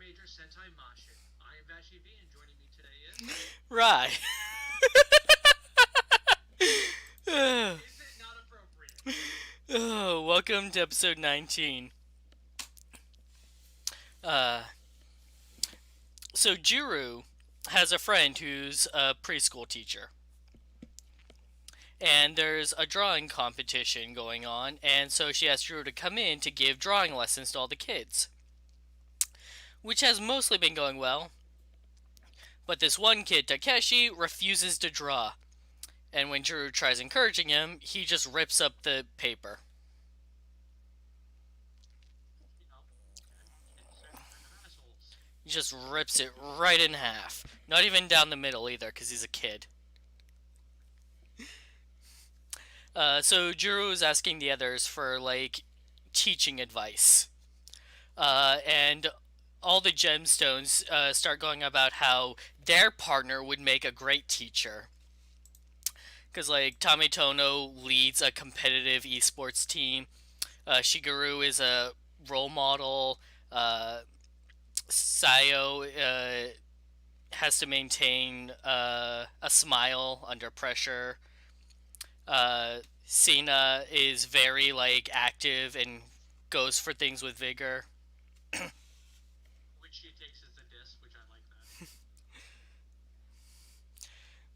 Kiramager Sentai Mashin. I am Vashi V, and joining me today is... Right. Is it not appropriate? Oh, welcome to episode 19. Uh, so Juru has a friend who's a preschool teacher. And there's a drawing competition going on, and so she asked Juru to come in to give drawing lessons to all the kids. Which has mostly been going well. But this one kid, Takeshi, refuses to draw. And when Juru tries encouraging him, he just rips up the paper. Kids are kind of assholes. He just rips it right in half. Not even down the middle either, because he's a kid. So Juru is asking the others for, teaching advice. And all the gemstones start going about how their partner would make a great teacher. Because, Tomitono leads a competitive esports team. Shigeru is a role model. Sayo has to maintain a smile under pressure. Sina is very, active and goes for things with vigor. Which she takes as a diss, which I like that.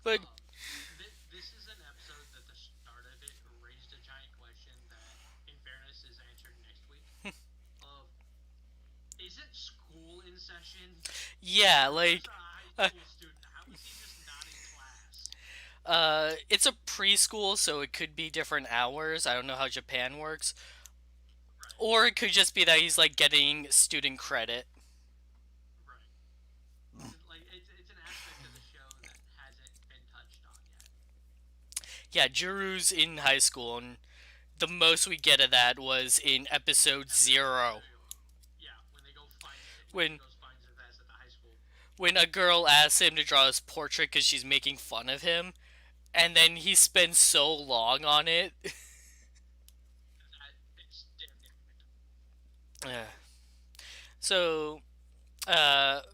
But This is an episode that the start of it raised a giant question that, in fairness, is answered next week. Of, is it school in session? yeah, He's a high uh, school student. How is he just not in class? it's a preschool, so it could be different hours. I don't know how Japan works. Right, Or it could just be that he's, getting student credit. right. It's an aspect of the show that hasn't been touched on yet. Yeah, Juru's in high school, and the most we get of that was in episode Episode 0. 2. Yeah, when they go find when he When goes finds his ass at the high school. when a girl asks him to draw his portrait because she's making fun of him, and then he spends so long on it. It's damn near So,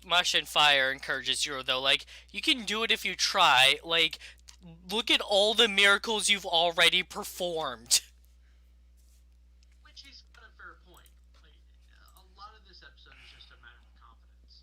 Masha and Fire encourages Juro, though, you can do it if you try. Look at all the miracles you've already performed. which he's got a fair point. A lot of this episode is just a matter of confidence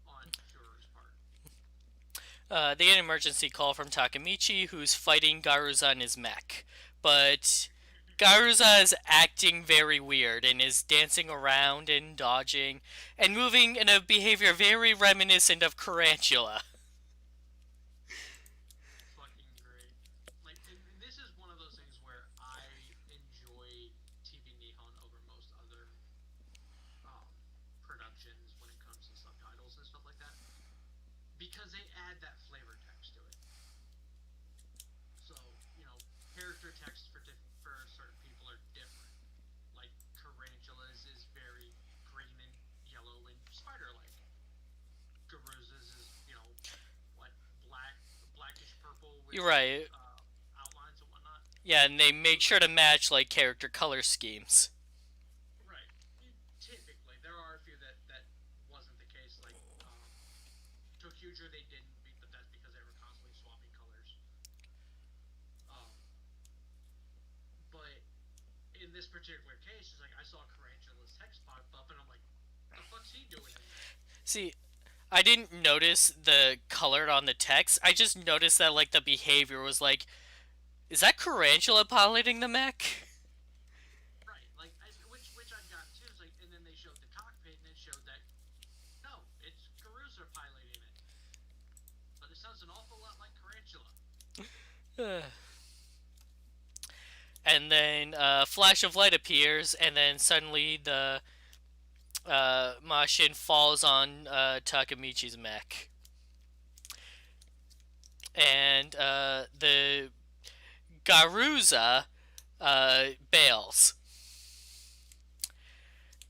on Shuro's part. They get an emergency call from Takamichi, who's fighting Garuza in his mech. But Garuza is acting very weird and is dancing around and dodging and moving in a behavior very reminiscent of Tarantula. Fucking great. This is one of those things where I enjoy TV Nihon over most other um, productions when it comes to subtitles and stuff like that, because they add that flavor text to it. So, character text for certain people are different. Like Tarantula's is very green and yellow and spider-like. Garuza's is, what, blackish purple with You're right. outlines and whatnot. Yeah, and they make So, sure to match character color schemes. right. Typically, there are a few that wasn't the case. Like Tokuger, they didn't, but that's because they were constantly swapping colors. Um, but in this particular case, it's like I saw Carantula's text pop up, and I'm like, "What the fuck's he doing in there?" See, I didn't notice the color on the text. I just noticed that the behavior was is that Tarantula piloting the mech? Right, which I got too. It's like, and then they showed the cockpit, and it showed that no, it's Garuza piloting it, but it sounds an awful lot like Carantula. And then a flash of light appears, and then suddenly the Mashin falls on Takamichi's mech. And the Garuza bails.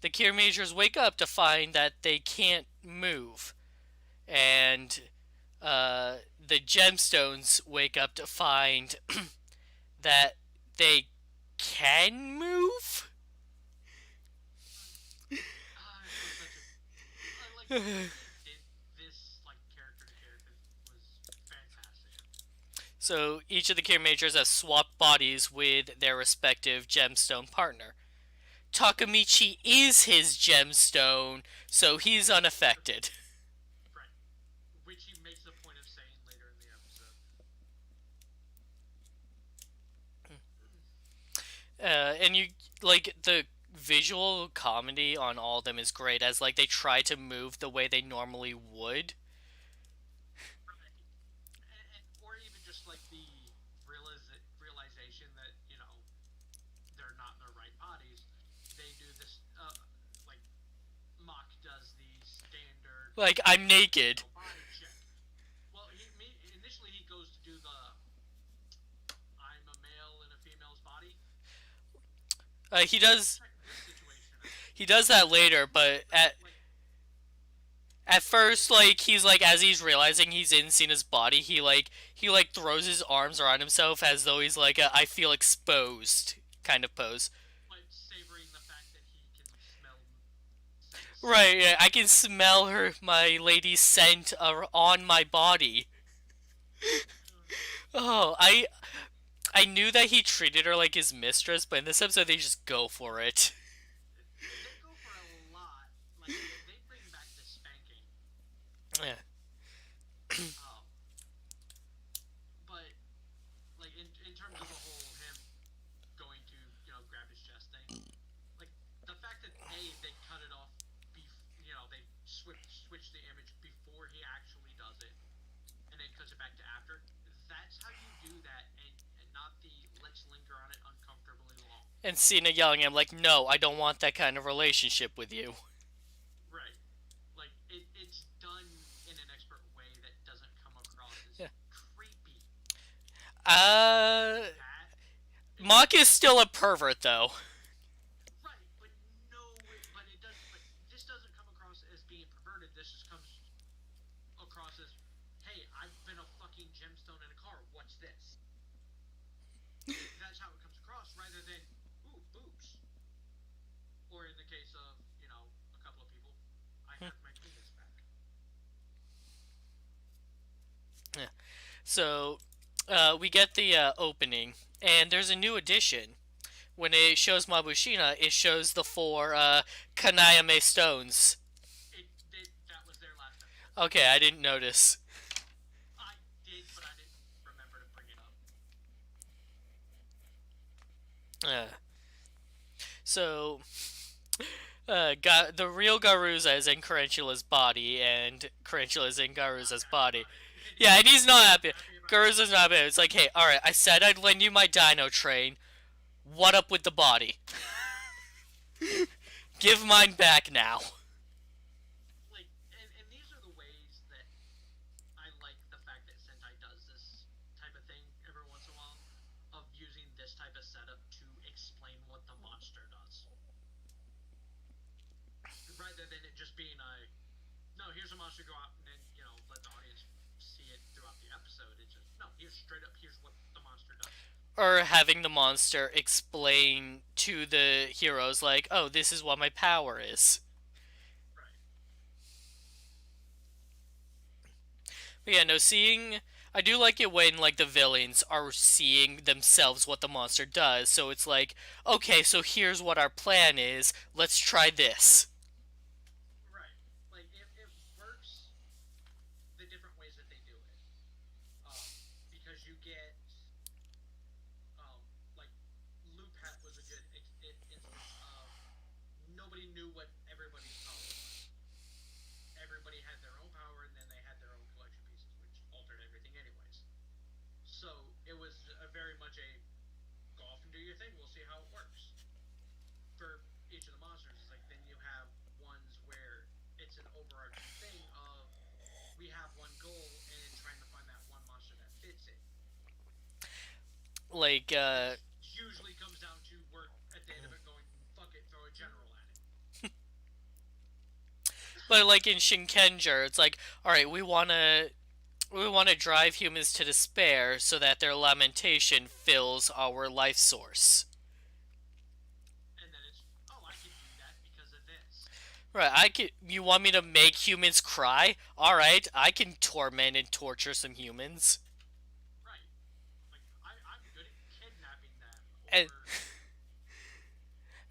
The Kiramagers wake up to find that they can't move. And the gemstones wake up to find that they can move. It's just such a like the way they did this, like character to character, was fantastic. So each of the Kiramagers have swapped bodies with their respective gemstone partner. Takamichi is his gemstone, so he's unaffected. Right, which he makes a point of saying later in the episode. And you like the visual comedy on all of them is great as like they try to move the way they normally would. Right, or even just like the realization that they're not in their right bodies. They do this, like Mock does the standard, Like I'm naked. body check. Well, initially he goes to do the I'm a male in a female's body. He Let me does check this situation out. he does that later, but But like, at first like he's like as he's realizing he's in Cena's body, he throws his arms around himself as though he's like a I feel exposed kind of pose. savoring the fact that he can smell Senna's Right, scent. yeah, I can smell my lady's scent on my body. Oh, I knew that he treated her like his mistress, but in this episode they just go for it. They go for a lot. Like they bring back the spanking. Yeah. Um, but like in terms of the whole him going to grab his chest thing, like the fact that they cut it off, they switch the image before he actually does it, and then cuts it back to after. That's how you do that, and not the let's linger on it uncomfortably long. And Cena yelling at him like, "No, I don't want that kind of relationship with you." Right. Like it's done in an expert way that doesn't come across as Yeah. creepy. Uh, That it's Mock is still a pervert though. right, but no, but it does. But this doesn't come across as being perverted. This just comes across as, hey, I've been a fucking gemstone in a car. What's this? That's how it comes across, rather than ooh boobs, or in the case of a couple of people, I have my penis back. Yeah. So, we get the opening, and there's a new addition. When it shows Mabushina, it shows the four Kanayame stones. That was their last episode. Okay, I didn't notice. I did, but I didn't remember to bring it up. Uh, so, the real Garuza is in Carantula's body, and Carantula is in Not Garuza's happy body. about it. Yeah, and he's not He's not happy. happy about it. Garuza's not happy. It's like, hey, alright, I said I'd lend you my dino train. What up with the body? Give mine back now. Like, and these are the ways that I like the fact that Sentai does this type of thing every once in a while, of using this type of setup to explain what the monster does, rather than it just being a no, here's a monster, go out and then let the audience see it throughout the episode. It's just no, here's straight up, here's what the monster does. Or having the monster explain to the heroes, like, oh, this is what my power is. Right. But yeah, no, seeing. I do like it when, like, the villains are seeing themselves what the monster does, so it's like, okay, so here's what our plan is, let's try this. Right. Like it works the different ways that they do it. Because you get um, like Loop Hat was a good instance of nobody knew what everybody's power was. Everybody had their own power, and then they had their own collection pieces, which altered everything, anyways. So it was a very much a go off and do your thing. We'll see how it works. For each of the monsters, it's like then you have ones where it's an overarching thing of we have one goal and trying to find that one monster that fits it. Like, Which usually comes down to work at the end of it going, fuck it, throw a general at it. but like in Shinkenger, it's like, alright, we want to drive humans to despair so that their lamentation fills our life source. And then it's, oh, I can do that because of this. Right, I can. You want me to make humans cry? All right, I can torment and torture some humans. Right. Like I'm good at kidnapping them And or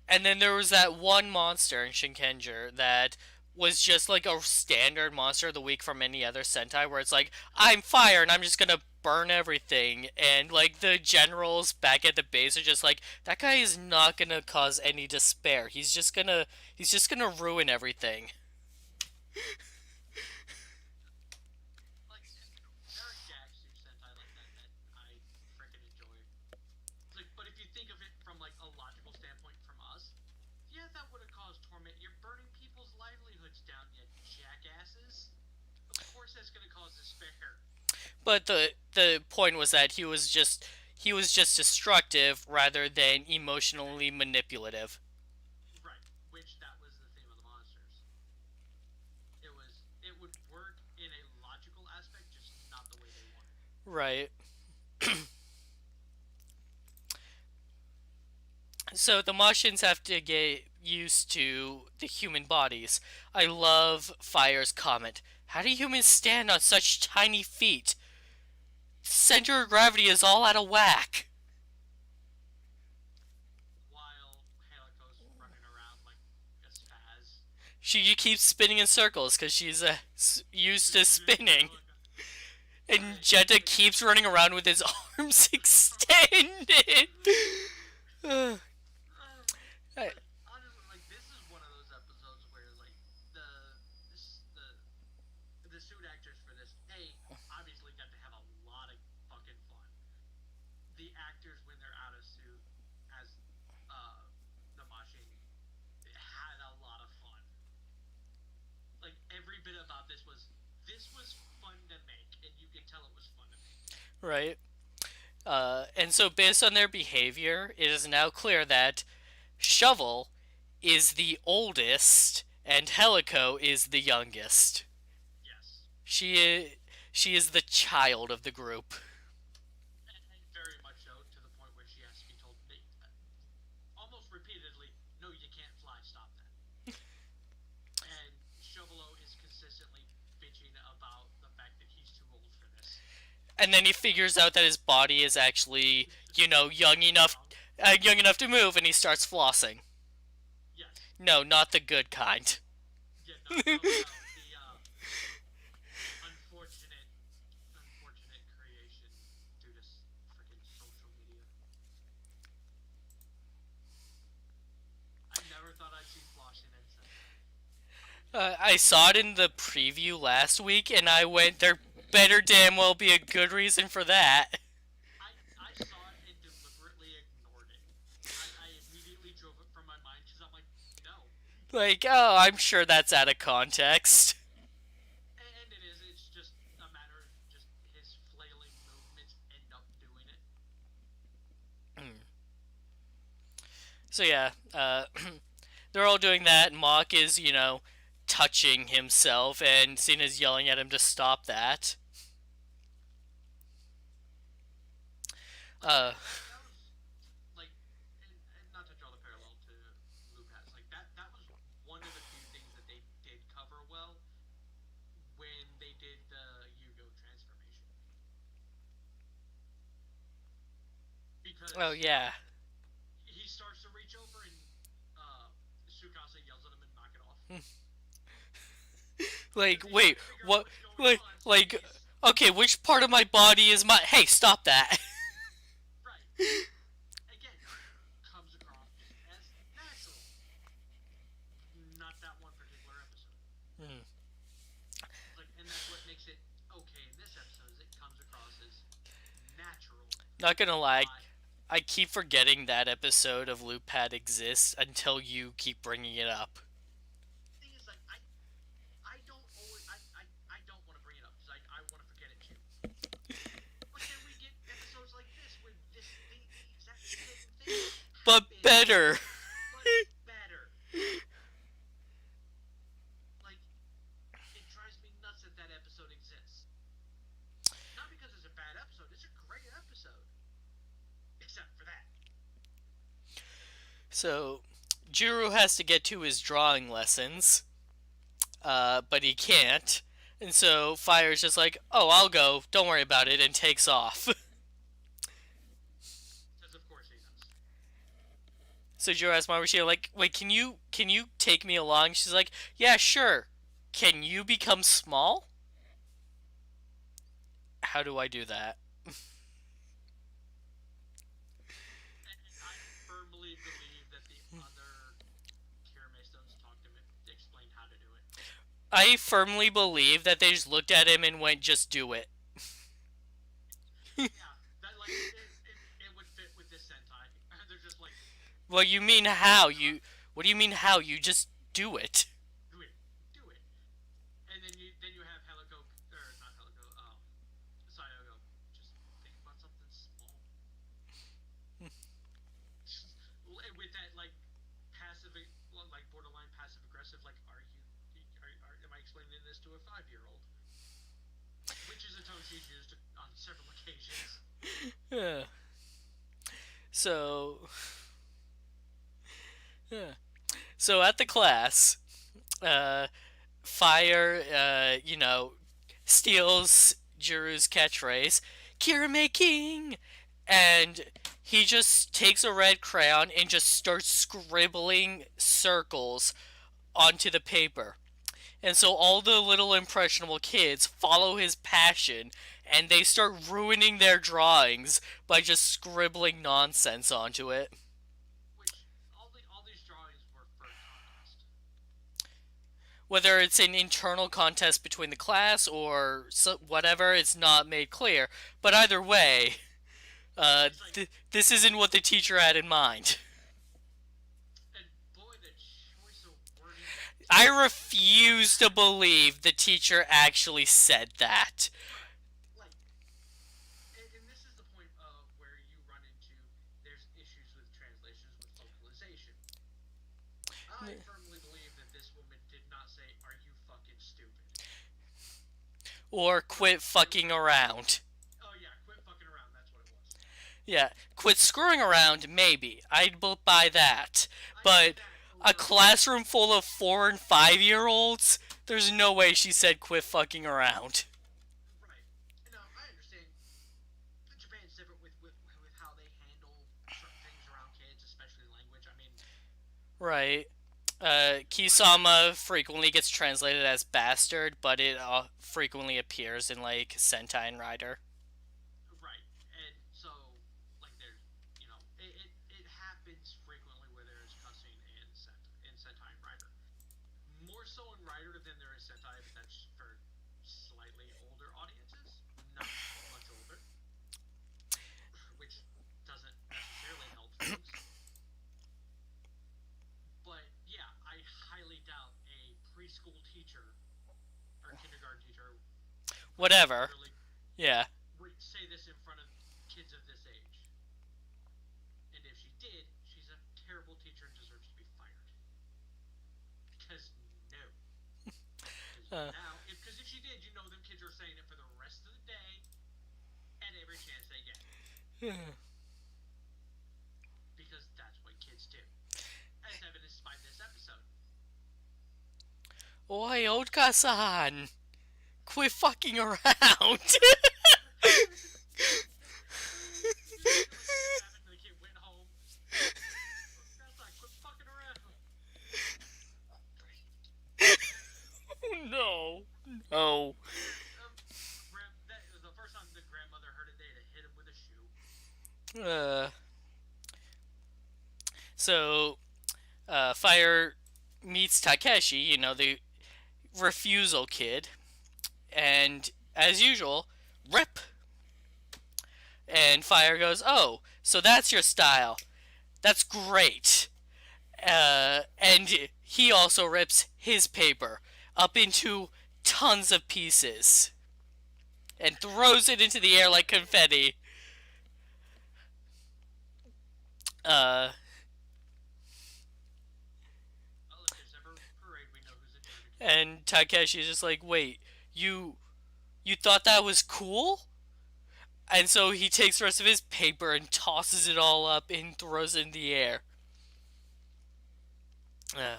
and then there was that one monster in Shinkenger that was just like a standard monster of the week from any other Sentai, where it's like I'm fire and I'm just gonna burn everything, and like the generals back at the base are just like that guy is not gonna cause any despair. He's just gonna ruin everything. like there are gags through Sentai like that that I freaking enjoy. It's like, but if you think of it from like a logical standpoint from us, yeah, that would have caused torment. You're burning people's livelihoods down, you jackasses. Of course, that's gonna cause despair. But the point was that he was just destructive rather than emotionally manipulative. Right. Which that was the theme of the monsters. It would work in a logical aspect, just not the way they wanted. Right. So the Martians have to get used to the human bodies. I love Fire's comment. How do humans stand on such tiny feet? Center of gravity is all out of whack. While Helico's running around like a spaz. She keeps spinning in circles because she's used to spinning. And Right. Jetta Like, keeps running around with his arms extended. I- but honestly, like this is one of those episodes where like the the the suit actors for this obviously got to have a lot of fucking fun. The actors when they're out of suit as the machine had a lot of fun. Like every bit about this was fun to make, and you could tell it was fun to make. right. And so, based on their behavior, it is now clear that Shovel is the oldest and Helico is the youngest. Yes, She is, she is the child of the group. and very much so to the point where she has to be told almost repeatedly, "No, you can't fly. Stop that." And Shovelo is consistently bitching about the fact that he's too old for this. And then he figures out that his body is actually, Strong. young enough to move, and he starts flossing. Yes. No, not the good kind. Yeah. No. No. No. The unfortunate, unfortunate creation due to freaking social media. I never thought I'd see flossing in Sentai. I saw it in the preview last week, and I went, there better damn well be a good reason for that. I saw it and deliberately ignored it. I immediately drove it from my mind because I'm like, no. Like, oh, I'm sure that's out of context. And it is. It's just a matter of just his flailing movements end up doing it. So yeah, they're all doing that. Mock is, touching himself, and Cena's yelling at him to stop that. Uh, That was like, and not to draw the parallel to Blue Pass, like that was one of the few things that they did cover well when they did the Yugo transformation oh because yeah. he starts to reach over and uh, Sukasa yells at him and knock it off Like, because he's wait, trying to figure out what? what's going Like, on. So like, he's okay, which part of my body is my? Hey, stop that. right again comes across just as natural. Not that one particular episode. Like, and that's what makes it okay in this episode is it comes across as natural, Not gonna lie, not. I keep forgetting that episode of Loop Pad exists until you keep bringing it up. Thing is, like, I don't always, I don't want to bring it up because I want to forget it too. But then we get episodes like this where the exact same thing But happens, better. but better. Like, it drives me nuts that that episode exists. Not because it's a bad episode; it's a great episode, except for that. So, Jiro has to get to his drawing lessons. but he can't. And so Fire's just like, "Oh, I'll go. Don't worry about it," and takes off. Because of course he does. So Jiro asks Marushio, like, "Wait, can you take me along?" She's like, "Yeah, sure. Can you become small? How do I do that?" And I firmly believe that the other Kirame Stones talked to him and explained how to do it. I firmly believe that they just looked at him and went, "Just do it." Yeah, that like it would fit with this Sentai. They're just like, Well, you mean how? You What do you mean how? You just do it. do it, do it. And then you have Helico or not Helico, Sayogo. Just think about something small. With that like passive, like borderline passive aggressive. Like, am I explaining this to a 5-year-old? Which is a tone she's used on several occasions. Yeah. So, yeah. So at the class, uh, Fire, steals Jiru's catchphrase, "Kirame King," and he just takes a red crayon and just starts scribbling circles onto the paper. And so all the little impressionable kids follow his passion and they start ruining their drawings by just scribbling nonsense onto it. Which all these drawings were for a contest. Whether it's an internal contest between the class or whatever, it's not made clear. But either way, It's like, this isn't what the teacher had in mind. and boy, the choice of wording that I teacher refuse to believe the teacher actually said that. right, like, and this is the point of where you run into there's issues with translations with localization. I firmly believe that this woman did not say, "Are you fucking stupid?" Or quit fucking around. Oh yeah, quit fucking around. That's what it was. Yeah, quit screwing around, maybe. I'd buy that. I give But that a a little bit. classroom full of 4 and 5 year olds? There's no way she said quit fucking around. Right. Now I understand Japan's different with how they handle certain things around kids, especially language. I mean, Right. Kisama frequently gets translated as bastard, but it frequently appears in, like, Sentai and Rider. right. And so, like, there's, it happens frequently where there is cussing in Sentai and Rider. More so in Rider than there is Sentai, but that's for slightly older audiences, not much older, which doesn't necessarily help things. But yeah, I highly doubt a preschool teacher or kindergarten teacher would Whatever. literally Yeah. say this in front of kids of this age. And if she did, she's a terrible teacher and deserves to be fired. Because no. Because Uh, now, because if she did, them kids are saying it for the rest of the day and every chance they get. Because that's what kids do. As evidenced by this episode. Oi, Otka-san! Quit fucking around! Like this happened, the kid went home. That's like, quit fucking around. Oh no. No. That was the first time the grandmother heard it. They had hit him with a shoe. So, Fire meets Takeshi, the refusal kid, and as usual, rip. And Fire goes, "Oh, so that's your style. That's great." And he also rips his paper up into tons of pieces and throws it into the air like confetti. Uh, Well, if there's ever a parade, we know who's in charge of keeping and Takeshi is just like, "Wait, you thought that was cool?" And so he takes the rest of his paper and tosses it all up and throws it in the air. Uh,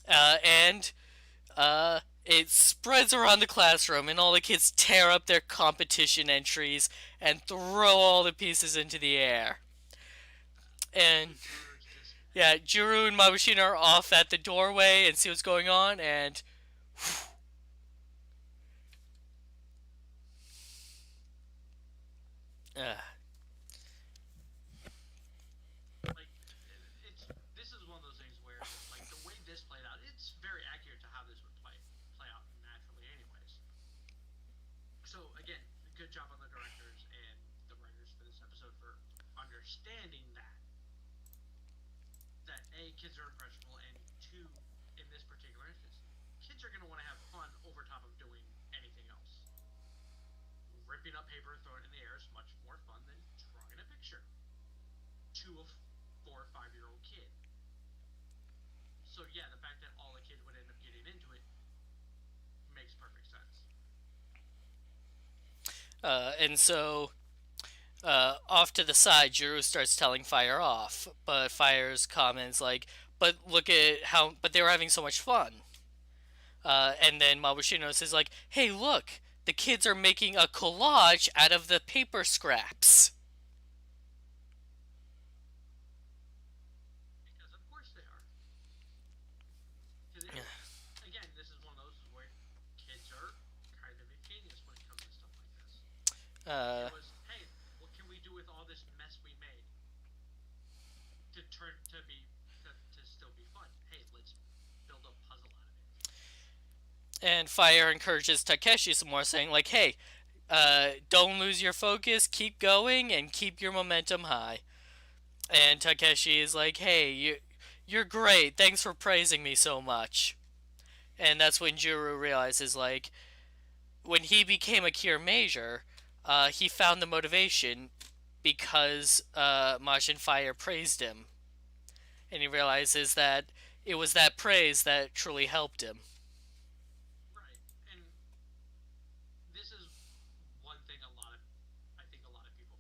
And it spreads around the classroom, and all the kids tear up their competition entries and throw all the pieces into the air. And To Juru's dismay. yeah, Juru and Mabushina are off at the doorway and see what's going on, and uh, Like, it's this is one of those things where, like, the way this played out, it's very accurate to how this would play out naturally, anyways. So again, good job on the directors and the writers for this episode for understanding that a kids are impressionable, and two, in this particular instance, kids are going to want to have fun over top of doing anything else. Ripping up paper, throwing it in the air is much more fun than drawing a picture to a 4 or 5 year old kid. So yeah, the fact that all the kids would end up getting into it makes perfect sense. and so off to the side, Juru starts telling Fire off, but Fire's comments like, "But look at how, but they were having so much fun." And then Mabushino says like, "Hey, look, the kids are making a collage out of the paper scraps." Because of course they are. Because again, this is one of those where kids are kind of ingenious when it comes to stuff like this. It Uh, was, hey, what can we do with all this mess we made to turn to still be fun? Hey, let's build a puzzle out of it. and Fire encourages Takeshi some more, saying like, "Hey, don't lose your focus, keep going, and keep your momentum high." And Takeshi is like, "Hey, you're great. Thanks for praising me so much." And that's when Juru realizes like when he became a Kiramager, he found the motivation because Majin Fire praised him, and he realizes that it was that praise that truly helped him. Right. And this is one thing I think a lot of people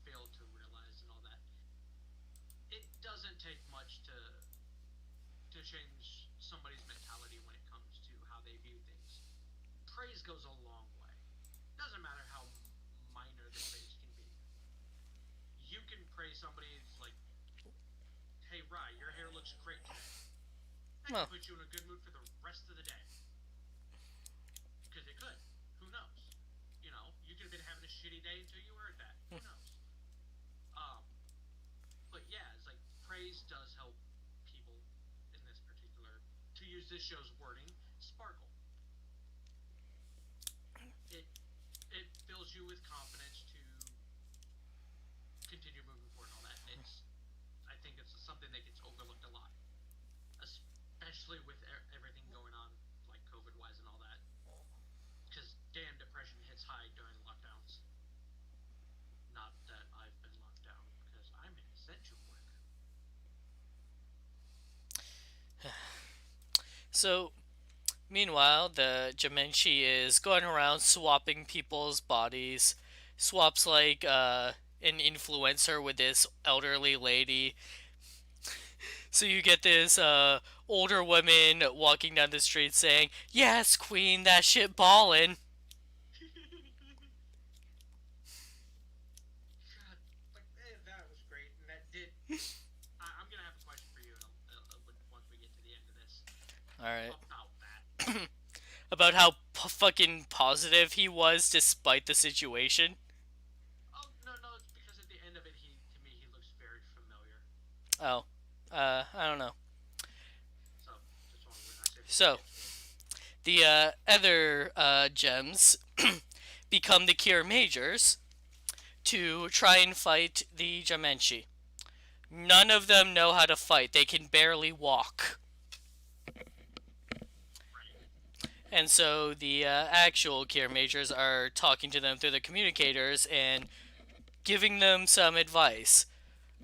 fail to realize and all that. It doesn't take much to change somebody's mentality when it comes to how they view things. Praise goes a long way. Doesn't matter how minor the praise can be. You can praise somebody. It's like, hey, Rye, your hair looks great today. That Well, could put you in a good mood for the rest of the day. Because it could. Who knows? You know, you could have been having a shitty day until you heard that. Who knows? Um, but yeah, it's like praise does help people in this particular, to use this show's wording, sparkle. It it fills you with confidence to continue moving forward and all that. And it's I think it's something that gets overlooked a lot, especially with everything going on like COVID wise and all that. Because damn, depression hits high during lockdowns. Not that I've been locked down because I'm an essential worker. so meanwhile, the Jamenshi is going around swapping people's bodies. Swaps like an influencer with this elderly lady. So you get this older woman walking down the street saying, "Yes, queen, that shit ballin'." God, like that was great, and that did. I'm gonna have a question for you once we get to the end of this Alright. about that. About how fucking positive he was despite the situation. Oh no, no, it's because at the end of it, he to me he looks very familiar. Oh. I don't know. So just want when I say before we So, get to it. the other gems become the Cure Majors to try and fight the Jamenshi. None of them know how to fight. They can barely walk. Right. And so the actual Cure Majors are talking to them through the communicators and giving them some advice.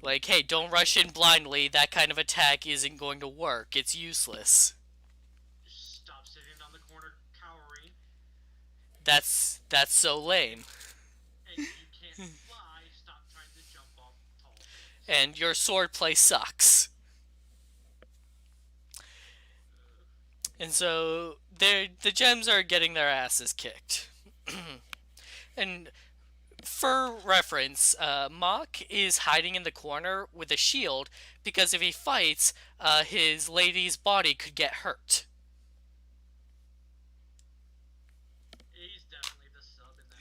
Like, hey, don't rush in blindly. That kind of attack isn't going to work. It's useless. Just stop sitting on the corner cowering, That's so lame. and you can't fly. Stop trying to jump off tall things. And your swordplay sucks. And so the gems are getting their asses kicked. And for reference, Mach is hiding in the corner with a shield because if he fights, his lady's body could get hurt. He's definitely the sub in that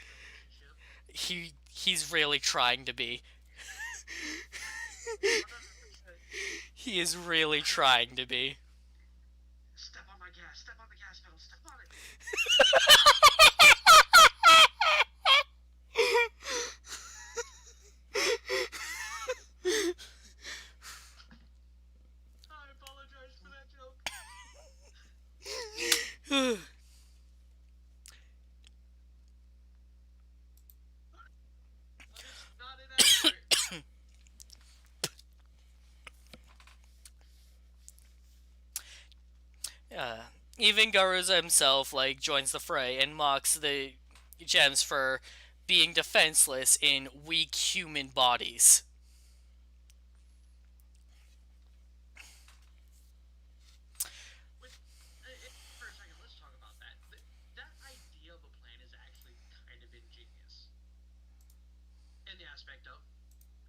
relationship. He's really trying to be. 100%. He is really I mean, trying to be. step on my gas. Step on the gas pedal. Step on it. I apologize for that joke. But it's not inaccurate. uh, Even Garuza himself joins the fray and mocks the gems for being defenseless in weak human bodies. Which, for a second, let's talk about that. That idea of a plan is actually kind of ingenious. In the aspect of,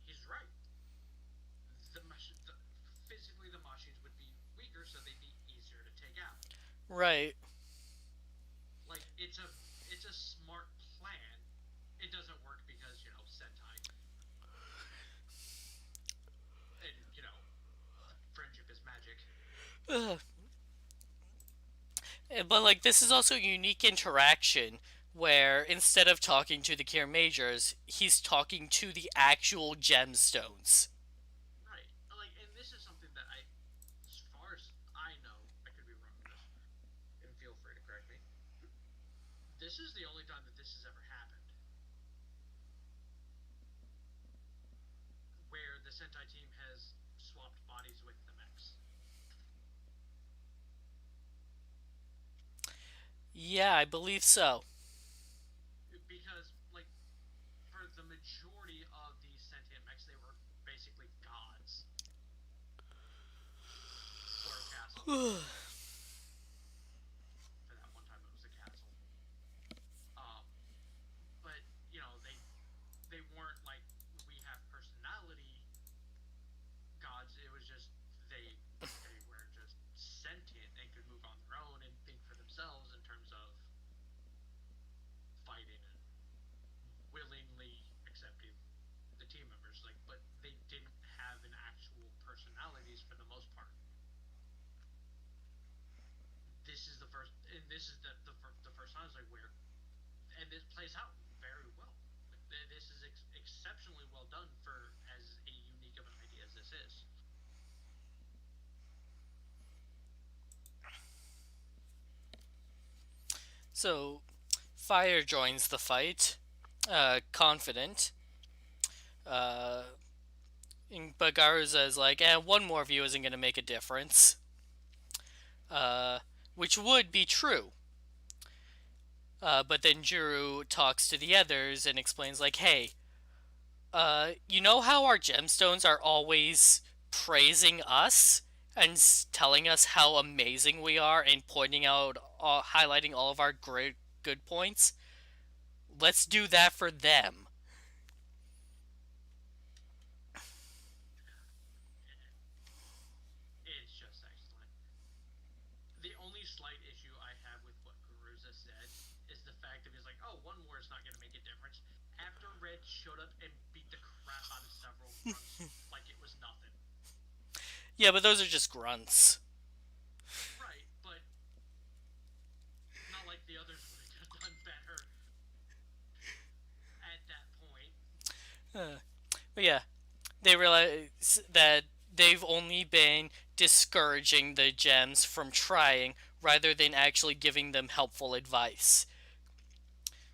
he's right. The physically, the machines would be weaker, so they'd be easier to take out. Right. Like, it's a smart plan. It doesn't work because, Sentai. And, friendship is magic. But this is also a unique interaction where instead of talking to the Kiramagers, he's talking to the actual gemstones. Right. Like, and this is something that as far as I know, I could be wrong on this, and feel free to correct me. This is the only time that this has ever happened, where the Sentai team has swapped bodies with the mechs. Yeah, I believe so. Because, like, for the majority of these sentient mechs, they were basically gods for a castle. For that one time, it was a castle. Um, but they weren't like we have personality gods. It was just they were just sentient and could move on their own and think for themselves in terms of fighting and willingly accepting the team members. Like, but they didn't have an actual personalities for the most part. This is the first, and this is the first time like where, and this plays out very well. Like, this is exceptionally well done for as a unique of an idea as this is. So, Fire joins the fight, confident. Uh, but Garuza is like, one more of you isn't going to make a difference. Uh, which would be true. But then Juru talks to the others and explains, hey, you know how our gemstones are always praising us and telling us how amazing we are and pointing out, highlighting all of our great good points? Let's do that for them. It's just excellent. The only slight issue I have with what Garuza said is the fact that he's like, oh, one more is not going to make a difference. After Red showed up and beat the crap out of several grunts like it was nothing. Yeah, but those are just grunts. Right, but not like the others would have done better at that point. But yeah, they realize that they've only been discouraging the gems from trying rather than actually giving them helpful advice.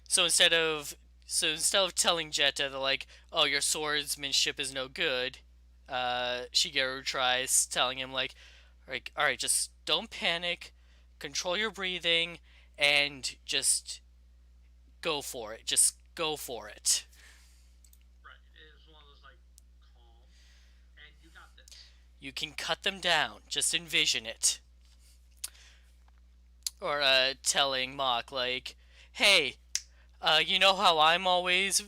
So instead of telling Jetta that oh, your swordsmanship is no good, Shigeru tries telling him all right, just don't panic, control your breathing, and just go for it. Just go for it. Right, it was one of those like calm, and you got this. You can cut them down. Just envision it. Or telling Mock like, "Hey, you know how I'm always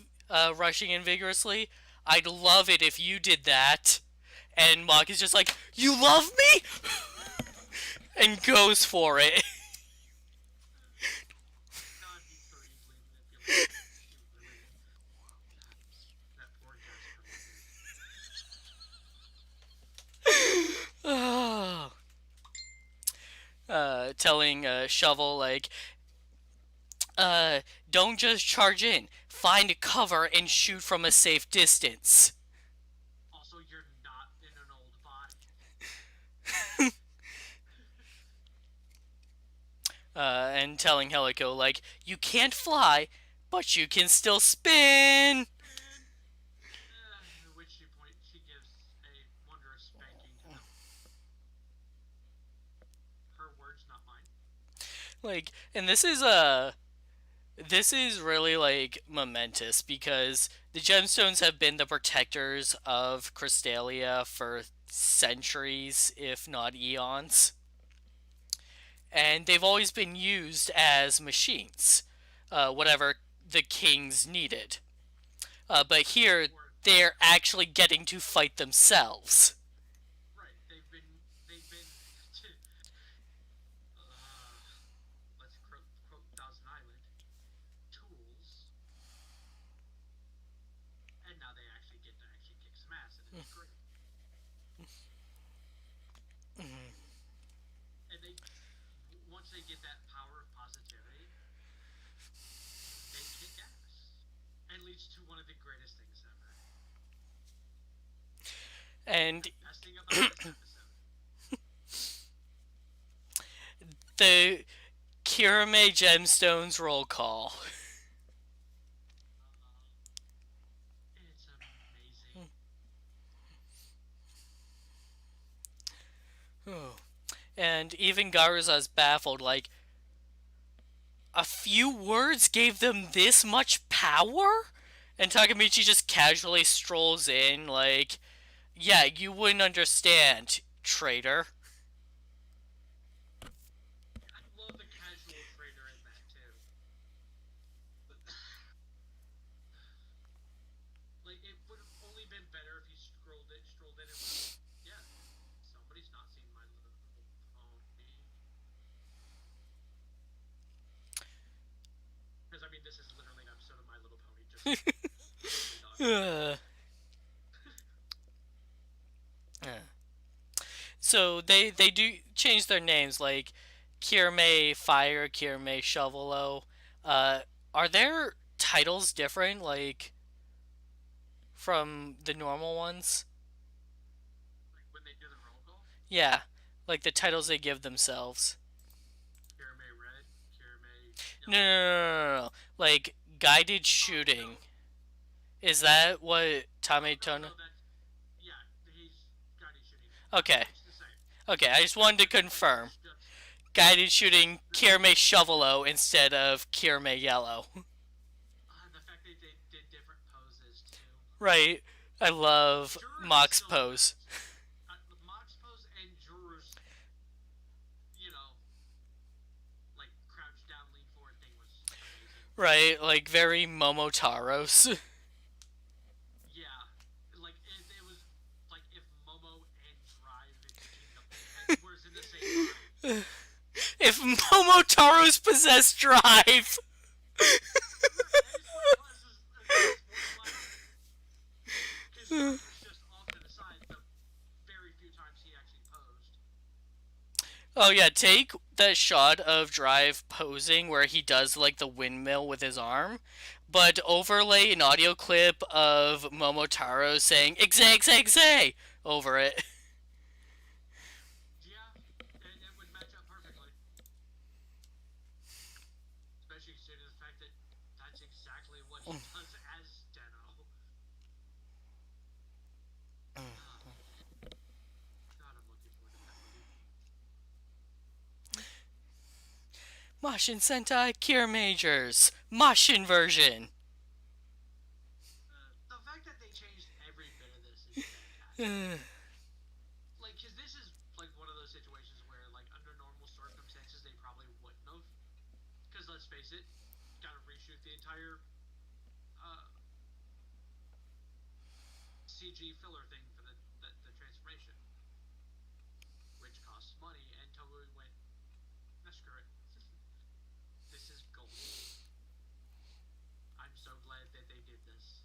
rushing in vigorously? I'd love it if you did that." And Mock is just like, "You love me?" and goes for it. God, he could easily manipulate. He really would. God, that poor Jasper lizard. Telling Shovel like, uh, "Don't just charge in. Find cover and shoot from a safe distance." Also, you're not in an old body. And telling Helico like, "You can't fly, but you can still spin." Man. At which point she gives a wondrous spanking to him. Her words, not mine. Like, and this is really like momentous because the gemstones have been the protectors of Crystalia for centuries, if not eons, and they've always been used as machines, whatever the kings needed. But here, Or they're actually getting to fight themselves. right, they've been. uh, let's quote Thousand Island tools, and now they actually get to actually kick some ass, and it's great. And they once they get that power of positivity, they kick ass, and leads to one of the greatest things ever. And The best thing about this episode. the Kirame gemstones roll call. It's amazing. And even Garuza's baffled, like, a few words gave them this much power? And Takamichi just casually strolls in, like, "Yeah, you wouldn't understand, traitor." I love the casual trader in that too. But like it would have only been better if he strolled in and went, yeah, somebody's not seen My Little Pony. Because I mean, this is literally an episode of My Little Pony, just poorly done. So they do change their names, like Kirame Fire, Kirame Shovelo. Uh, are their titles different, like from the normal ones? Like when they do the roll call, Yeah, like the titles they give themselves. Kirame Red, Kirame No, no, Yellow. no, no, no, no. Like guided Oh shooting. no, Is that what Tame no, Tona? that's yeah, he's Johnny shooting. Okay, It's the same. okay. I just wanted to confirm. It's just Guided shooting Kirame Shovelo instead of Kirame Yellow. the fact that they did different poses too. Right. I love Juru's is Mock's still the pose. best. Mox pose and Juru's, you know, like crouch down, lean forward thing was amazing. Right, like very Momotaros. Yeah, like it was like if Momo and Drive teamed up, was in the same body. If Momotaros possess drive. That is what it was. His voice line. Because Drive was just off to the side the very few times he actually posed. Oh yeah, take that shot of Drive posing where he does like the windmill with his arm, but overlay an audio clip of Momotaro saying "exe exe exe" over it. Yeah, and it would match up perfectly. Especially considering the fact that that's exactly what he does as Deno. Ah, God, I'm looking forward to that movie. Mashin Sentai Kiramagers Mashin version. The fact that they changed every bit of this is fantastic. Like, because this is like one of those situations where, like, under normal circumstances, they probably wouldn't let's face it, gotta reshoot the entire uh, CG filler thing for the transformation, which costs money. And Toei went, no, screw it. This is gold. I'm so glad that they did this.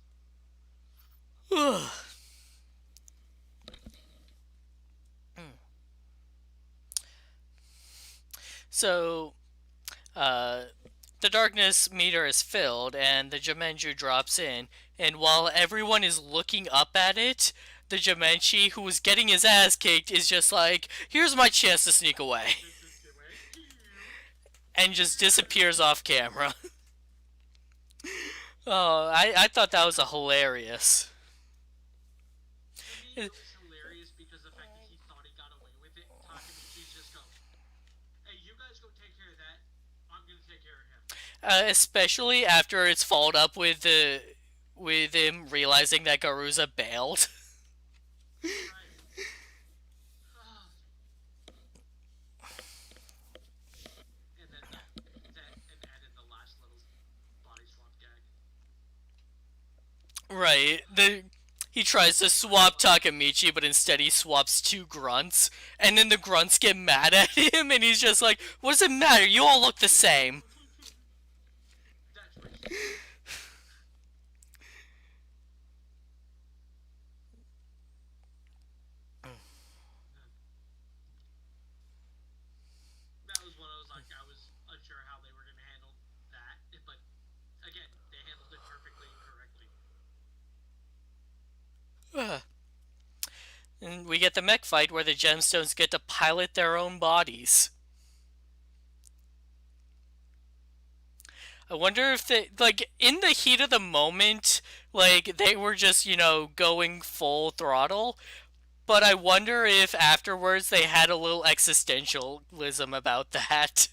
So, uh, the darkness meter is filled, and the Jumanji drops in. And while everyone is looking up at it, the Jumanji, who was getting his ass kicked, is just like, "Here's my chance to sneak away," and just disappears off camera. Oh, I thought that was a hilarious. For me, it was hilarious because the fact that he thought he got away with it. Takamichi's just go, hey, you guys go take care of that. I'm gonna take care of him. Especially after it's followed up with him realizing that Garuza bailed. Right. And then and added the last little body swap gag. Right. He tries to swap Takamichi, but instead he swaps two grunts, and then the grunts get mad at him, and he's just like, "What does it matter? You all look the same." That's racist. That was one I was like, I was unsure how they were gonna handle that, but again, they handled it perfectly and correctly. And we get the mech fight where the gemstones get to pilot their own bodies. I wonder if they, like, in the heat of the moment, like, they were just, going full throttle. But I wonder if afterwards they had a little existentialism about that.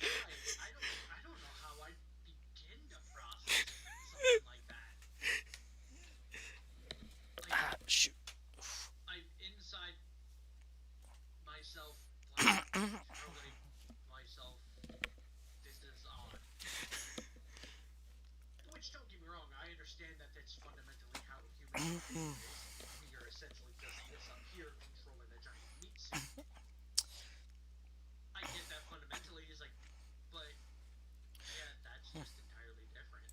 Right. I don't know how I begin to process something like that. Like Shoot. I'm inside myself, like telling myself this is odd. Which, don't get me wrong, I understand that that's fundamentally how human is. We are essentially just this up here controlling a giant meat suit. I get that fundamentally. Is like, but yeah, that's just entirely different.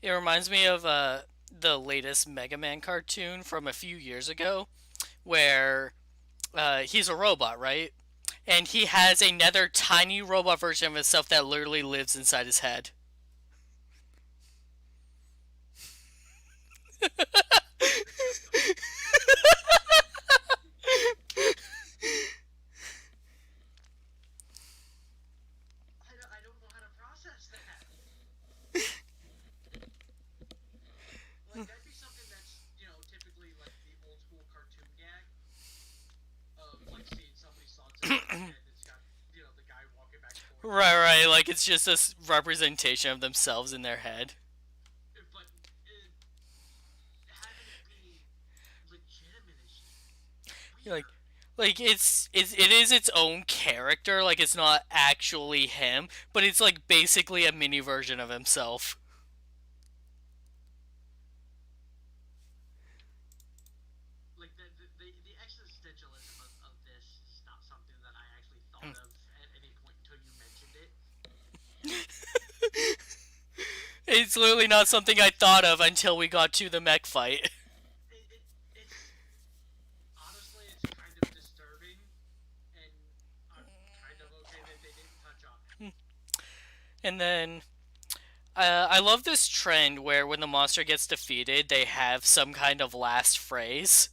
It reminds me of the latest Mega Man cartoon from a few years ago, where he's a robot, right? And he has another tiny robot version of himself that literally lives inside his head. Disgusting. I don't know how to process that. Like that'd be something that's typically like the old school cartoon gag of like seeing somebody's thoughts in their head and it's got the guy walking back and forth. Right, right. Like it's just a representation of themselves in their head. But having it be legitimate is Like, weird. it is its own character. Like it's not actually him, but it's like basically a mini version of himself. Like the existentialism of this is not something that I actually thought of at any point until you mentioned it. It's literally not something I thought of until we got to the mech fight. It's honestly it's kind of disturbing, and I'm kind of okay that they didn't touch on it. And then I love this trend where when the monster gets defeated, they have some kind of last phrase.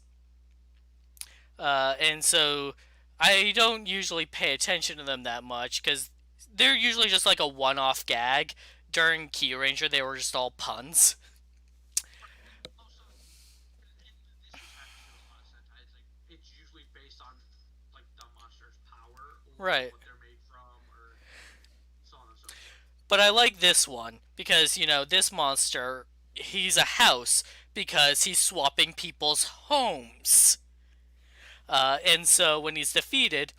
And so I don't usually pay attention to them that much because they're usually just like a one-off gag. During Key Ranger, they were just all puns. Right. Also, this just happens to a lot of Sentai. It's like it's usually based on like the monster's power or Right. what they're made from, or so on and so forth. But I like this one because, this monster, he's a house because he's swapping people's homes. And so when he's defeated,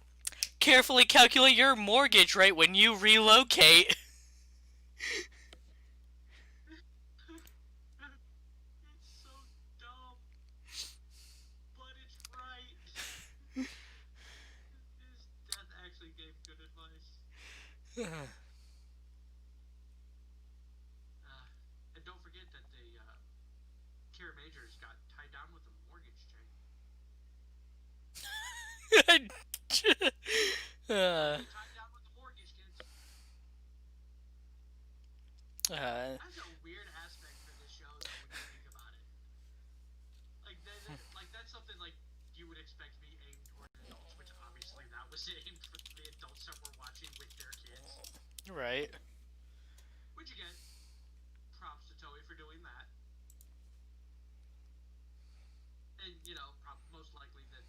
carefully calculate your mortgage rate when you relocate. It's so dumb, but it's right. His death actually gave good advice. Uh, and don't forget that the Kiramagers got tied down with a mortgage chain. Got uh, tied down with the mortgage, kids. uh, That's a weird aspect for this show, though, when you think about it. Like that's something like you would expect to be aimed toward adults, which obviously that was aimed for the adults that were watching with their kids. right. Which again, props to Toei for doing that. And most likely that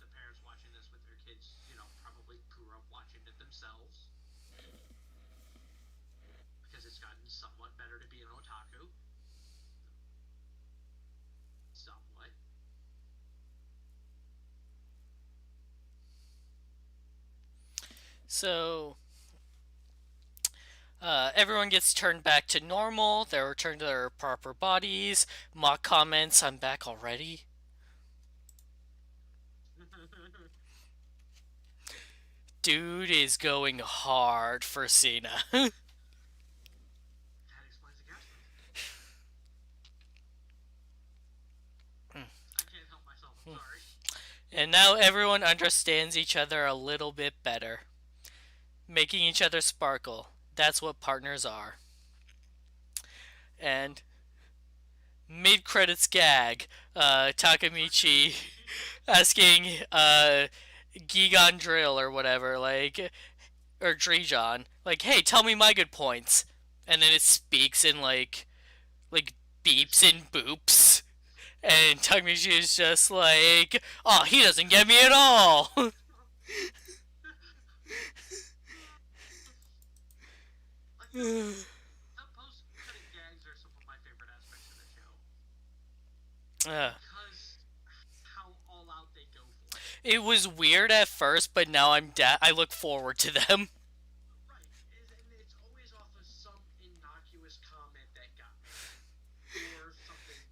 the parents watching this with their kids, probably grew up watching it themselves because it's gotten somewhat better to be an otaku, somewhat. So, everyone gets turned back to normal. They're returned to their proper bodies. Mock comments, I'm back already. That Dude is going hard for Cena. explains the cast list. I can't help myself. I'm sorry. And now everyone understands each other a little bit better, making each other sparkle. That's what partners are. And mid credits gag, Takamichi asking Gigon Drill or whatever, like, or Drijon, like, hey, tell me my good points. And then it speaks in like beeps and boops. And Takamichi is just like, oh, he doesn't get me at all. Like the post credit gags are some of my favorite aspects of the show uh, because how all out they go for it. it was weird at first, but now I look forward to them. Right, and it's always off of some innocuous comment that got made, or something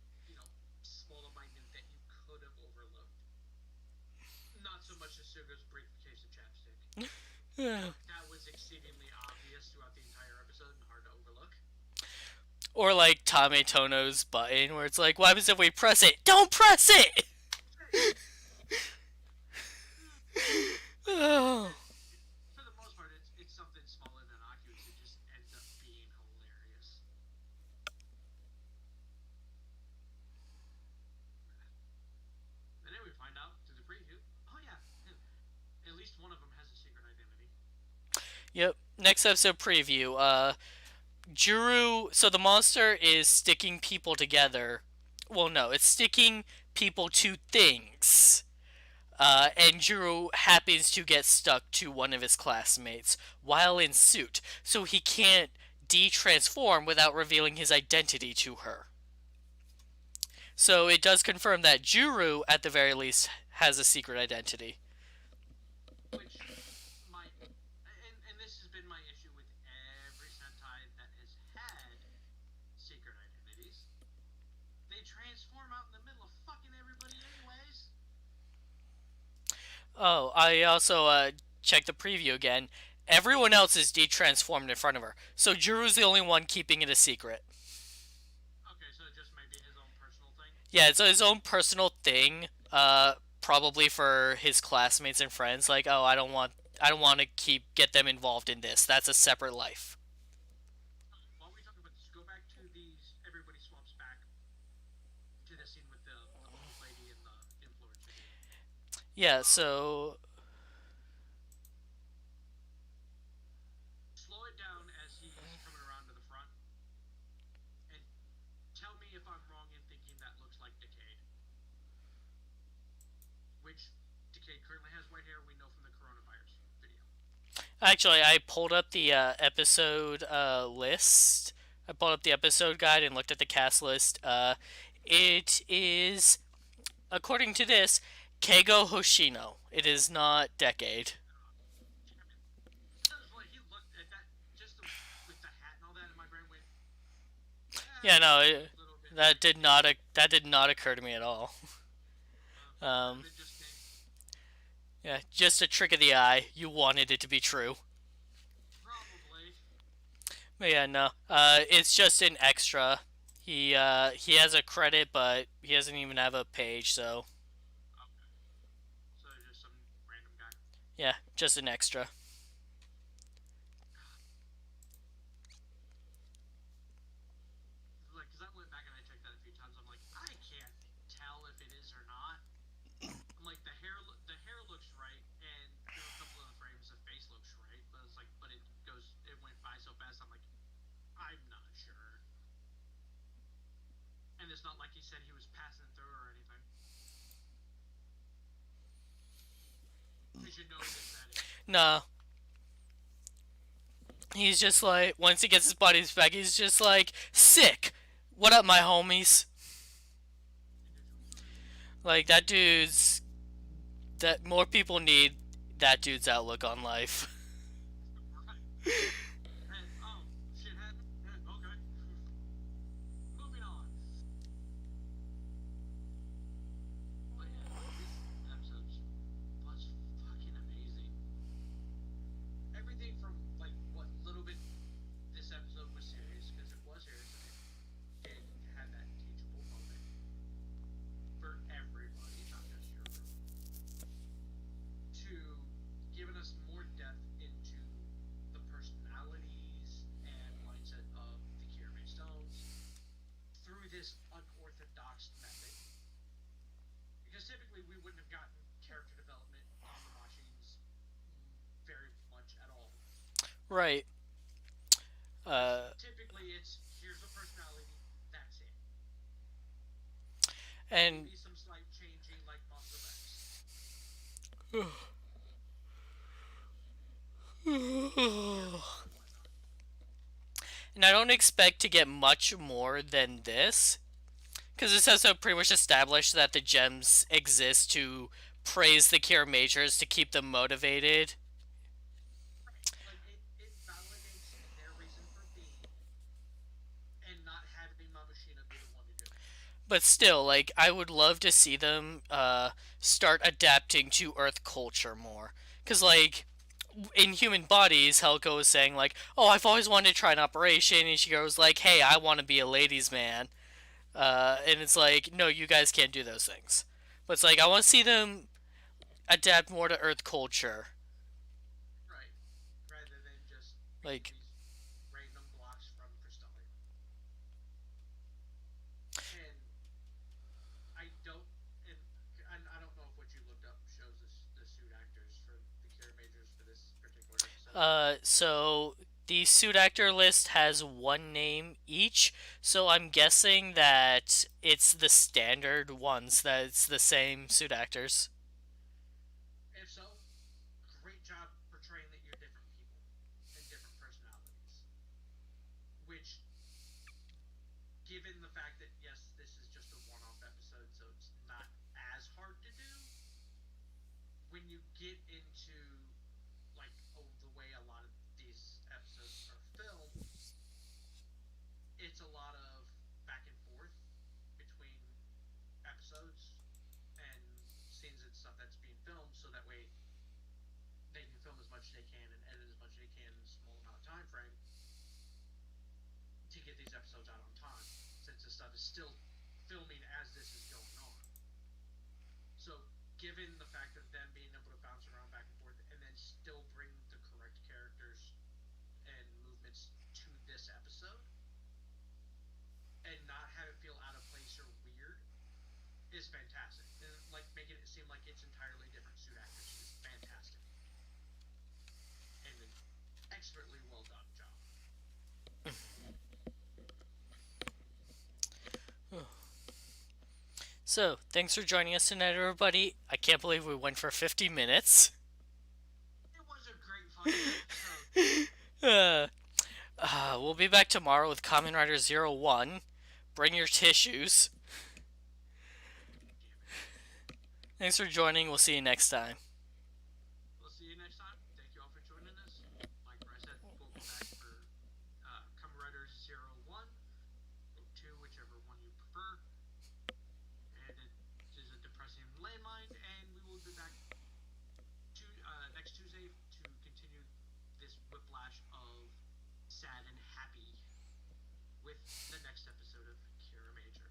small and minute that you could have overlooked. Not so much as Suga's brief case of chapstick. That was exceedingly obvious throughout the entire episode and hard to overlook. Or like Tame Tono's button, where it's like, what happens if we press it? Don't press it! Oh. For the most part, it's something small and innocuous. It just ends up being hilarious. And then we find out through the preview. Oh yeah, at least one of them has a secret identity. Yep. Next episode preview. Juru. So the monster is sticking people together. Well, no, it's sticking people to things. And Juru happens to get stuck to one of his classmates while in suit, so he can't de-transform without revealing his identity to her. So it does confirm that Juru, at the very least, has a secret identity. Which and this has been my issue with every Sentai that has had secret identities. They transform out in the middle of fucking everybody anyways. Oh, I also checked the preview again. Everyone else is de-transformed in front of her, so Juru's the only one keeping it a secret. Okay, so it just maybe his own personal thing. Yeah, it's his own personal thing. Probably for his classmates and friends. Like, oh, I don't want to get them involved in this. That's a separate life. While we talk about this, go back to these. Everybody swaps back to the scene with the old lady and the influencer dude. Yeah. Um, So, Slow it down as he's coming around to the front, and tell me if I'm wrong in thinking that looks like Decade. Which Decade currently has white hair. We know from the coronavirus video. actually, I pulled up the episode list. I pulled up the episode guide and looked at the cast list. It is, according to this, Keigo Hoshino. It is not Decade. Damn it! That was what he looked at. That just with the hat and Yeah, no, little bit that did not occur to me at all. could have Um, been just me. yeah, just a trick of the eye. You wanted it to be true. Probably. But yeah, no. It's just an extra. He has a credit, but he doesn't even have a page. So Okay. So just some random guy. yeah, just an extra. Like, because I went back and I checked that a few times. I'm like, I can't tell if it is or not. I'm like, the hair looks right, and there were a couple of the frames, the face looks right, but it's like, but it went by so fast. I'm like, I'm not sure. And it's not like he said he was passing through or anything, because you know the setting. No, he's just like once he gets his bodies back, he's just like sick. What up, my homies? Like that dude's that more people need that dude's outlook on life. Right. And oh, shit happened. Okay. Moving on. But yeah, this episode was fucking amazing. Everything from like what little bit this episode was serious, because it was serious and it had that teachable moment for everybody, not just your group, to giving us more depth into the personalities and mindset of the Kirame Stones through this unorthodox method. Because typically we wouldn't have gotten character development on the machines very much at all. Right. Because Uh, typically it's here's a personality, that's it. and Maybe some slight changing like Monster X and character and whatnot. I don't expect to get much more than this because this has pretty much established that the gems exist to praise the Kiramagers to keep them motivated. Right. Like it validates their reason for being and not having Mamushina be the one to do it. But still, like I would love to see them start adapting to Earth culture more. Cause like in human bodies, Helko was saying like, "Oh, I've always wanted to try an operation," and she goes like, "Hey, I want to be a ladies' man," and it's like, "No, you guys can't do those things." But it's like I want to see them adapt more to Earth culture. Right. Rather than just being Like, these random blocks from Crystallia. And I don't and I don't know if what you looked up shows the suit actors for the Kira Majors for this particular episode. so the suit actor list has one name each, so I'm guessing that it's the standard ones that it's the same suit actors. If so, great job portraying that you're different people and different personalities. Which, given the fact that yes, this is just a one-off episode, so it's not as hard to do. When you get into like the way a lot of these episodes are filmed, it's a lot of back and forth between episodes and scenes and stuff that's being filmed, so that way they can film as much as they can and edit as much as they can in a small amount of time frame to get these episodes out on time, since this stuff is still filming as this is going on. So, given the fact of them being able to bounce around back and forth and then still bring the correct characters and movements to this episode and not have it feel out of place or weird is fantastic. And like making it seem like it's entirely different suit actors is fantastic and an expertly well done job. So, thanks for joining us tonight, everybody. I can't believe we went for 50 minutes. It was a great fucking episode. uh, we'll be back tomorrow with Kamen Rider Zero One. Bring your tissues. Damn it. Thanks for joining. We'll see you next time. We'll see you next time. Thank you all for joining us. Like Bryce said, we'll be back for Kamen Rider Zero One, the next episode of Kiramager.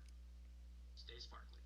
Stay sparkly.